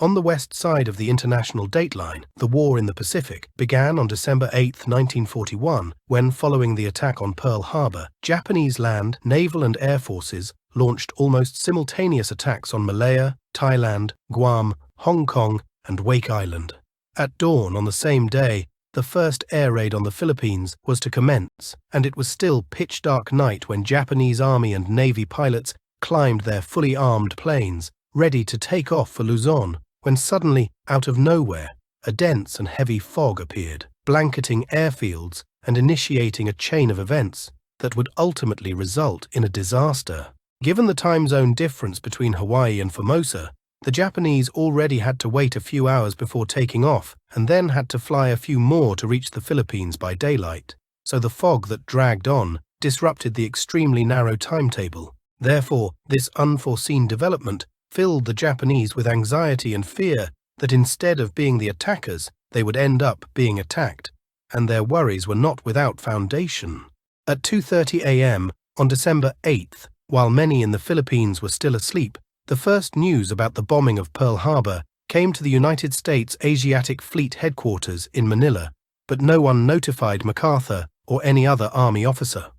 On the west side of the international dateline, the war in the Pacific began on December 8, 1941, when, following the attack on Pearl Harbor, Japanese land, naval and air forces launched almost simultaneous attacks on Malaya, Thailand, Guam, Hong Kong, and Wake Island. At dawn on the same day, the first air raid on the Philippines was to commence, and it was still pitch-dark night when Japanese Army and Navy pilots climbed their fully armed planes, ready to take off for Luzon, when suddenly, out of nowhere, a dense and heavy fog appeared, blanketing airfields and initiating a chain of events that would ultimately result in a disaster. Given the time zone difference between Hawaii and Formosa, the Japanese already had to wait a few hours before taking off and then had to fly a few more to reach the Philippines by daylight, so the fog that dragged on disrupted the extremely narrow timetable. Therefore, this unforeseen development filled the Japanese with anxiety and fear that instead of being the attackers, they would end up being attacked, and their worries were not without foundation. At 2:30 a.m. on December 8th, while many in the Philippines were still asleep, the first news about the bombing of Pearl Harbor came to the United States Asiatic Fleet headquarters in Manila, but no one notified MacArthur or any other Army officer.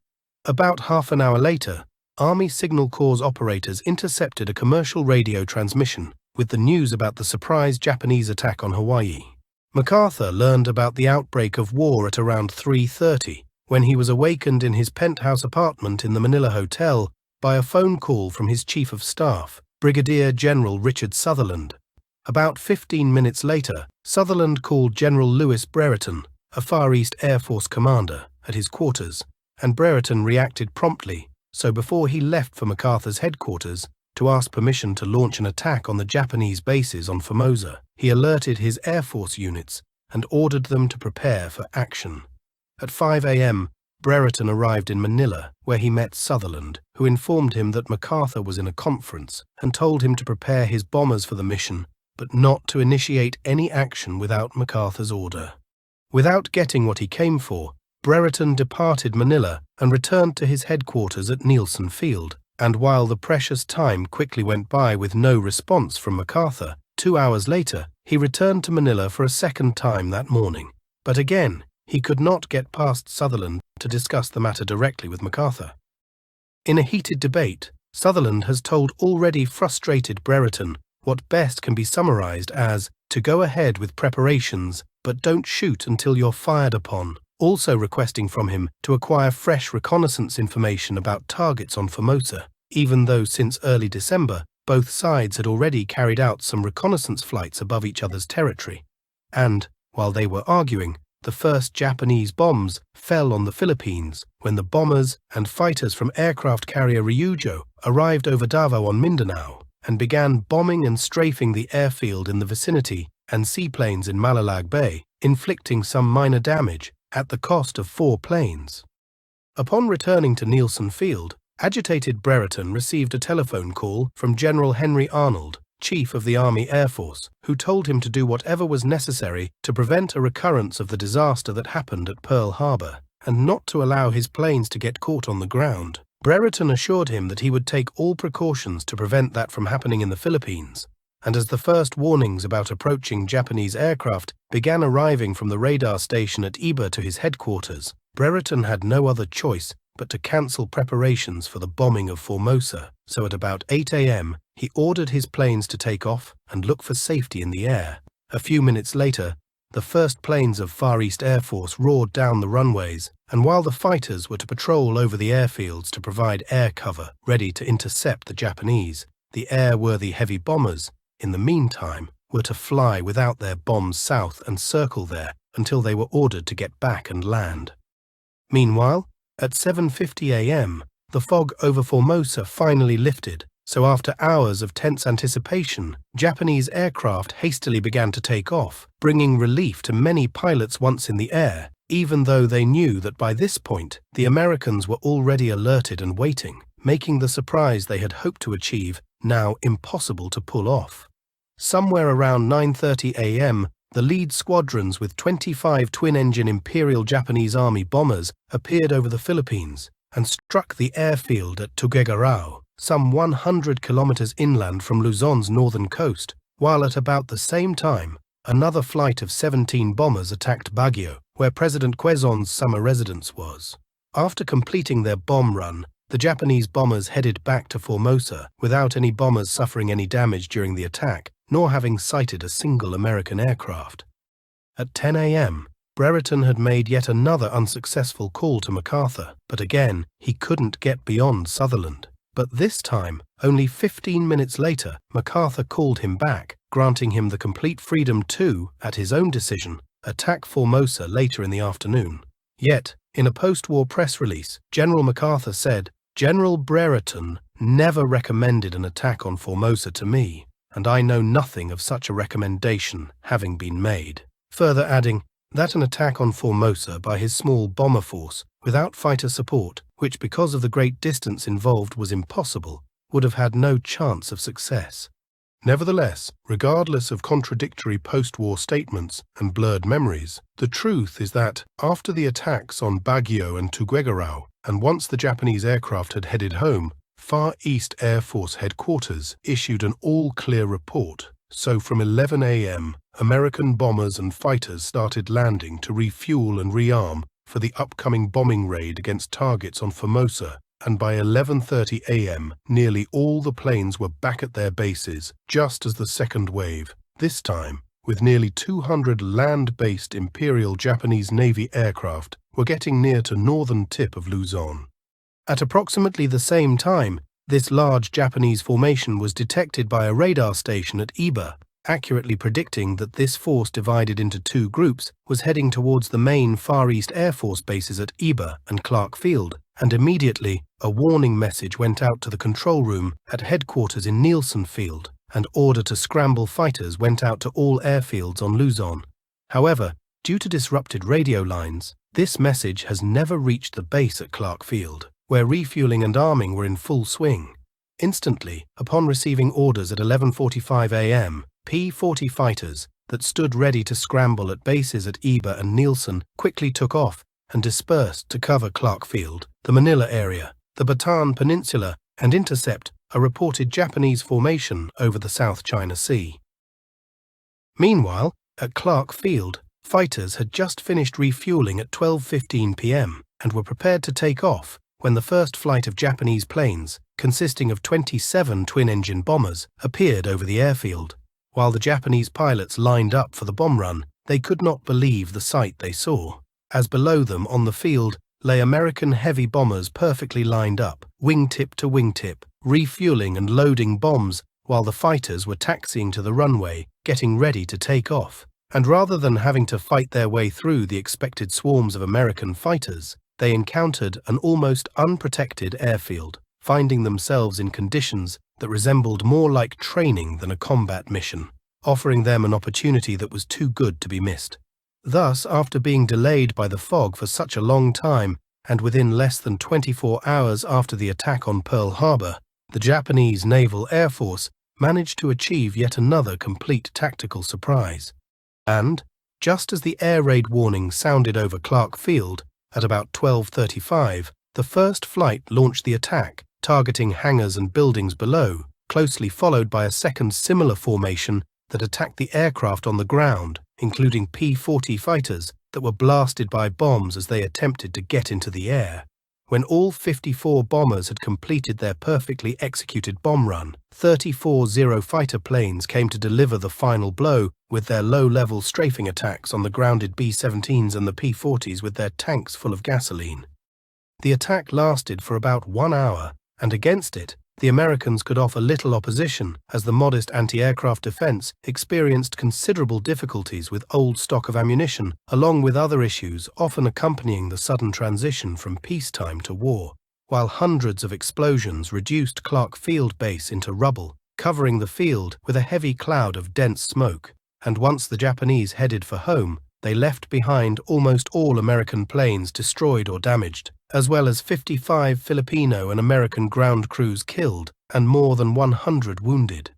About half an hour later, Army Signal Corps operators intercepted a commercial radio transmission with the news about the surprise Japanese attack on Hawaii. MacArthur learned about the outbreak of war at around 3:30, when he was awakened in his penthouse apartment in the Manila Hotel by a phone call from his Chief of Staff, Brigadier General Richard Sutherland. About 15 minutes later, Sutherland called General Louis Brereton, a Far East Air Force commander, at his quarters, and Brereton reacted promptly. So before he left for MacArthur's headquarters to ask permission to launch an attack on the Japanese bases on Formosa, he alerted his Air Force units and ordered them to prepare for action. At 5 a.m., Brereton arrived in Manila, where he met Sutherland, who informed him that MacArthur was in a conference and told him to prepare his bombers for the mission, but not to initiate any action without MacArthur's order. Without getting what he came for, Brereton departed Manila and returned to his headquarters at Nielsen Field, and while the precious time quickly went by with no response from MacArthur, 2 hours later he returned to Manila for a second time that morning. But again, he could not get past Sutherland to discuss the matter directly with MacArthur. In a heated debate, Sutherland has told already frustrated Brereton what best can be summarized as to go ahead with preparations, but don't shoot until you're fired upon, also requesting from him to acquire fresh reconnaissance information about targets on Formosa, even though since early December, both sides had already carried out some reconnaissance flights above each other's territory. And, while they were arguing, the first Japanese bombs fell on the Philippines when the bombers and fighters from aircraft carrier Ryujo arrived over Davao on Mindanao and began bombing and strafing the airfield in the vicinity and seaplanes in Malalag Bay, inflicting some minor damage at the cost of 4 planes. Upon returning to Nielsen Field, agitated Brereton received a telephone call from General Henry Arnold, Chief of the Army Air Force, who told him to do whatever was necessary to prevent a recurrence of the disaster that happened at Pearl Harbor, and not to allow his planes to get caught on the ground. Brereton assured him that he would take all precautions to prevent that from happening in the Philippines, and as the first warnings about approaching Japanese aircraft began arriving from the radar station at Iba to his headquarters, Brereton had no other choice but to cancel preparations for the bombing of Formosa, so at about 8 a.m. he ordered his planes to take off and look for safety in the air. A few minutes later, the first planes of Far East Air Force roared down the runways, and while the fighters were to patrol over the airfields to provide air cover ready to intercept the Japanese, the airworthy heavy bombers, in the meantime, were to fly without their bombs south and circle there until they were ordered to get back and land. Meanwhile, at 7:50 a.m., the fog over Formosa finally lifted, so after hours of tense anticipation, Japanese aircraft hastily began to take off, bringing relief to many pilots once in the air, even though they knew that by this point the Americans were already alerted and waiting, making the surprise they had hoped to achieve now impossible to pull off. Somewhere around 9:30 a.m., the lead squadrons with 25 twin-engine Imperial Japanese Army bombers appeared over the Philippines and struck the airfield at Tuguegarao, some 100 kilometers inland from Luzon's northern coast, while at about the same time, another flight of 17 bombers attacked Baguio, where President Quezon's summer residence was. After completing their bomb run, the Japanese bombers headed back to Formosa without any bombers suffering any damage during the attack, nor having sighted a single American aircraft. At 10 a.m., Brereton had made yet another unsuccessful call to MacArthur, but again, he couldn't get beyond Sutherland. But this time, only 15 minutes later, MacArthur called him back, granting him the complete freedom to, at his own decision, attack Formosa later in the afternoon. Yet, in a post-war press release, General MacArthur said, "General Brereton never recommended an attack on Formosa to me, and I know nothing of such a recommendation having been made," further adding that an attack on Formosa by his small bomber force, without fighter support, which because of the great distance involved was impossible, would have had no chance of success. Nevertheless, regardless of contradictory post-war statements and blurred memories, the truth is that, after the attacks on Baguio and Tuguegarao, and once the Japanese aircraft had headed home, Far East Air Force Headquarters issued an all-clear report. So from 11 a.m., American bombers and fighters started landing to refuel and rearm for the upcoming bombing raid against targets on Formosa, and by 11:30 a.m., nearly all the planes were back at their bases, just as the second wave, this time with nearly 200 land-based Imperial Japanese Navy aircraft, were getting near to northern tip of Luzon. At approximately the same time, this large Japanese formation was detected by a radar station at Iba, accurately predicting that this force divided into two groups was heading towards the main Far East Air Force bases at Iba and Clark Field, and immediately a warning message went out to the control room at headquarters in Nielsen Field, and order to scramble fighters went out to all airfields on Luzon. However, due to disrupted radio lines, this message has never reached the base at Clark Field, where refueling and arming were in full swing. Instantly, upon receiving orders at 11:45 a.m., P-40 fighters that stood ready to scramble at bases at Iba and Nielsen quickly took off and dispersed to cover Clark Field, the Manila area, the Bataan Peninsula, and intercept a reported Japanese formation over the South China Sea. Meanwhile, at Clark Field, fighters had just finished refueling at 12:15 p.m. and were prepared to take off when the first flight of Japanese planes, consisting of 27 twin-engine bombers, appeared over the airfield. While the Japanese pilots lined up for the bomb run, they could not believe the sight they saw, as below them on the field lay American heavy bombers perfectly lined up, wingtip to wingtip, refueling and loading bombs while the fighters were taxiing to the runway, getting ready to take off. And rather than having to fight their way through the expected swarms of American fighters, they encountered an almost unprotected airfield, finding themselves in conditions that resembled more like training than a combat mission, offering them an opportunity that was too good to be missed. Thus, after being delayed by the fog for such a long time, and within less than 24 hours after the attack on Pearl Harbor, the Japanese Naval Air Force managed to achieve yet another complete tactical surprise. And, just as the air raid warning sounded over Clark Field, at about 12:35, the first flight launched the attack, targeting hangars and buildings below, closely followed by a second similar formation that attacked the aircraft on the ground, including P-40 fighters that were blasted by bombs as they attempted to get into the air. When all 54 bombers had completed their perfectly executed bomb run, 34 Zero fighter planes came to deliver the final blow with their low-level strafing attacks on the grounded B-17s and the P-40s with their tanks full of gasoline. The attack lasted for about 1 hour, and against it, the Americans could offer little opposition as the modest anti-aircraft defense experienced considerable difficulties with old stock of ammunition, along with other issues often accompanying the sudden transition from peacetime to war, while hundreds of explosions reduced Clark Field Base into rubble, covering the field with a heavy cloud of dense smoke, and once the Japanese headed for home, they left behind almost all American planes destroyed or damaged, as well as 55 Filipino and American ground crews killed and more than 100 wounded.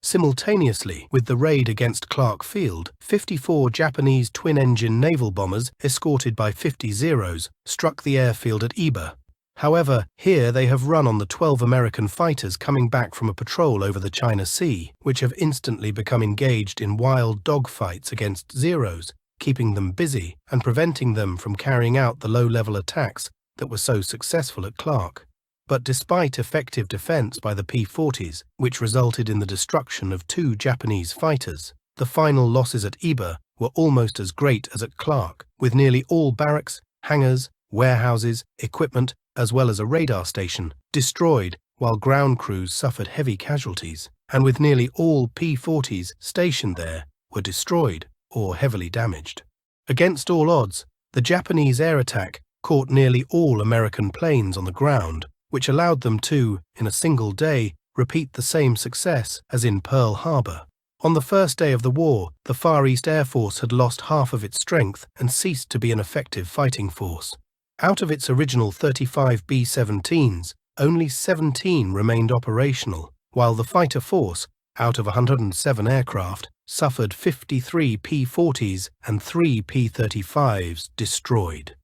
Simultaneously with the raid against Clark Field, 54 Japanese twin-engine naval bombers, escorted by 50 Zeros, struck the airfield at Iba. However, here they have run on the 12 American fighters coming back from a patrol over the China Sea, which have instantly become engaged in wild dogfights against Zeros, keeping them busy and preventing them from carrying out the low-level attacks that were so successful at Clark. But despite effective defense by the P-40s, which resulted in the destruction of 2 Japanese fighters, the final losses at Iba were almost as great as at Clark, with nearly all barracks, hangars, warehouses, equipment, as well as a radar station, destroyed, while ground crews suffered heavy casualties, and with nearly all P-40s stationed there were destroyed or heavily damaged. Against all odds, the Japanese air attack caught nearly all American planes on the ground, which allowed them to, in a single day, repeat the same success as in Pearl Harbor. On the first day of the war, the Far East Air Force had lost half of its strength and ceased to be an effective fighting force. Out of its original 35 B-17s, only 17 remained operational, while the fighter force, out of 107 aircraft, suffered 53 P-40s and 3 P-35s destroyed.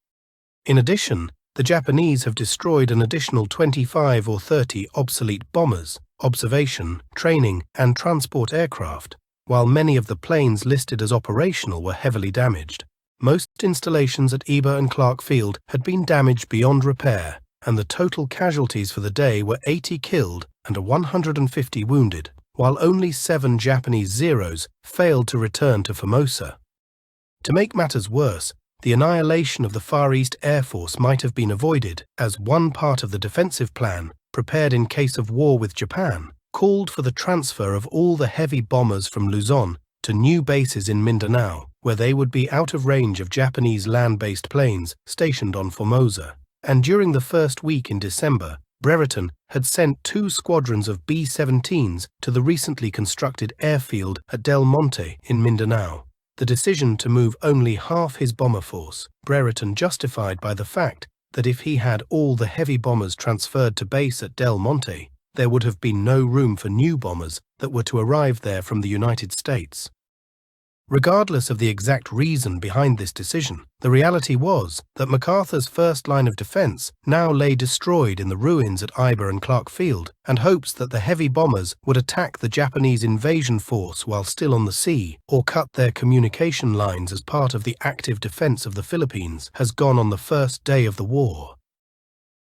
In addition, the Japanese have destroyed an additional 25 or 30 obsolete bombers, observation, training, and transport aircraft, while many of the planes listed as operational were heavily damaged. Most installations at Iba and Clark Field had been damaged beyond repair, and the total casualties for the day were 80 killed and 150 wounded, while only 7 Japanese Zeros failed to return to Formosa. To make matters worse, the annihilation of the Far East Air Force might have been avoided, as one part of the defensive plan, prepared in case of war with Japan, called for the transfer of all the heavy bombers from Luzon to new bases in Mindanao, where they would be out of range of Japanese land-based planes stationed on Formosa. And during the first week in December, Brereton had sent 2 squadrons of B-17s to the recently constructed airfield at Del Monte in Mindanao. The decision to move only half his bomber force, Brereton justified by the fact that if he had all the heavy bombers transferred to base at Del Monte, there would have been no room for new bombers that were to arrive there from the United States. Regardless of the exact reason behind this decision, the reality was that MacArthur's first line of defense now lay destroyed in the ruins at Iba and Clark Field, and hopes that the heavy bombers would attack the Japanese invasion force while still on the sea, or cut their communication lines as part of the active defense of the Philippines, has gone on the first day of the war.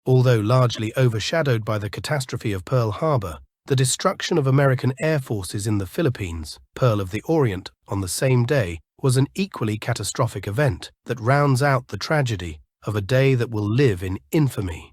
Although largely overshadowed by the catastrophe of Pearl Harbor, the destruction of American air forces in the Philippines, Pearl of the Orient, on the same day was an equally catastrophic event that rounds out the tragedy of a day that will live in infamy.